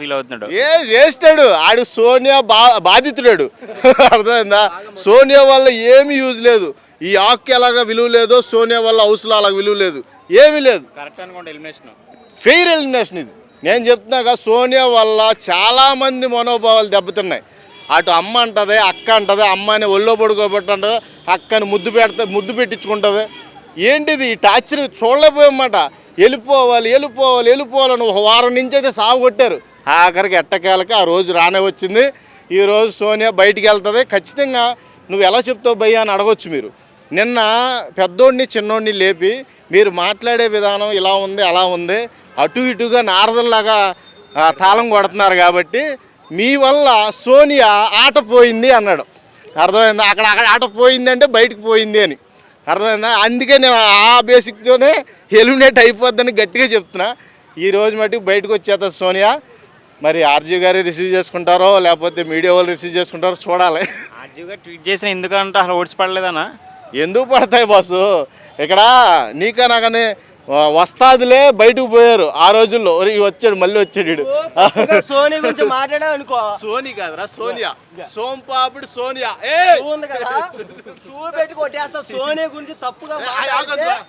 Feel అవుతున్నాడు. చేస్తాడు ఆడు సోనియా బాధితుడాడు. అర్థమైందా? సోనియా వల్ల ఏమి యూజ్ లేదు. ఈ ఆకు ఎలాగా విలువ లేదో సోనియా వల్ల హౌస్లో అలాగ విలువ లేదు, ఏమీ లేదు. కరెక్ట్ అనుకోండి ఎలిమినేషన్. ఫెయిర్ ఎలిమినేషన్ ఇది. నేను చెప్తున్నాగా సోనియా వల్ల చాలామంది మనోభావాలు దెబ్బతిన్నాయి. అటు అమ్మ అంటుంది, అక్క అంటుంది, అమ్మని ఒళ్ళో పడుకోబెట్టుంటుంది, అక్కని ముద్దు పెట్టించుకుంటుంది. ఏంటిది ఈ టార్చర్ చూడలేకపోయామాట. వెళ్ళిపోవాలని ఒక వారం నుంచి అయితే సాగు కొట్టారు. ఆఖరికి ఎట్టకేలకి ఆ రోజు రానే వచ్చింది. ఈరోజు సోనియా బయటికి వెళ్తుంది. ఖచ్చితంగా నువ్వు ఎలా చెప్తావు భయ్యా అని అడగొచ్చు మీరు. నిన్న పెద్దోడిని చిన్నోడిని లేపి మీరు మాట్లాడే విధానం ఇలా ఉంది అలా ఉంది, అటు ఇటుగా నారదల్లాగా తాళం కొడుతున్నారు కాబట్టి మీ వల్ల సోనియా ఆట పోయింది అన్నాడు. అర్థమైందా? అక్కడ ఆట పోయింది అంటే బయటకు పోయింది అని అర్థమైందా? అందుకే నేను ఆ బేసిక్తోనే ఎలిమినేట్ అయిపోద్దని గట్టిగా చెప్తున్నా. ఈరోజు మటుకు బయటకు వచ్చేస్తుంది సోనియా. మరి ఆర్జీ గారు రిసీవ్ చేసుకుంటారో లేకపోతే మీడియా వాళ్ళు రిసీవ్ చేసుకుంటారో చూడాలి. ఆర్జీ గారు ట్వీట్ చేసిన ఎందుకంటే అసలు ఓట్స్ పడలేదన్నా. ఎందుకు పడతాయి బాసు? ఇక్కడ నాకనే వస్తాదులే బయటకు పోయారు ఆ రోజుల్లో. వచ్చాడు మళ్ళీ వచ్చాడు. సోని గురించి మాట్లాడావు అనుకో. సోని కాదురా సోనియా, సోంపాపిడి సోనియా. పెట్టి కొట్టేస్తా. సోనియా గురించి తప్పుగా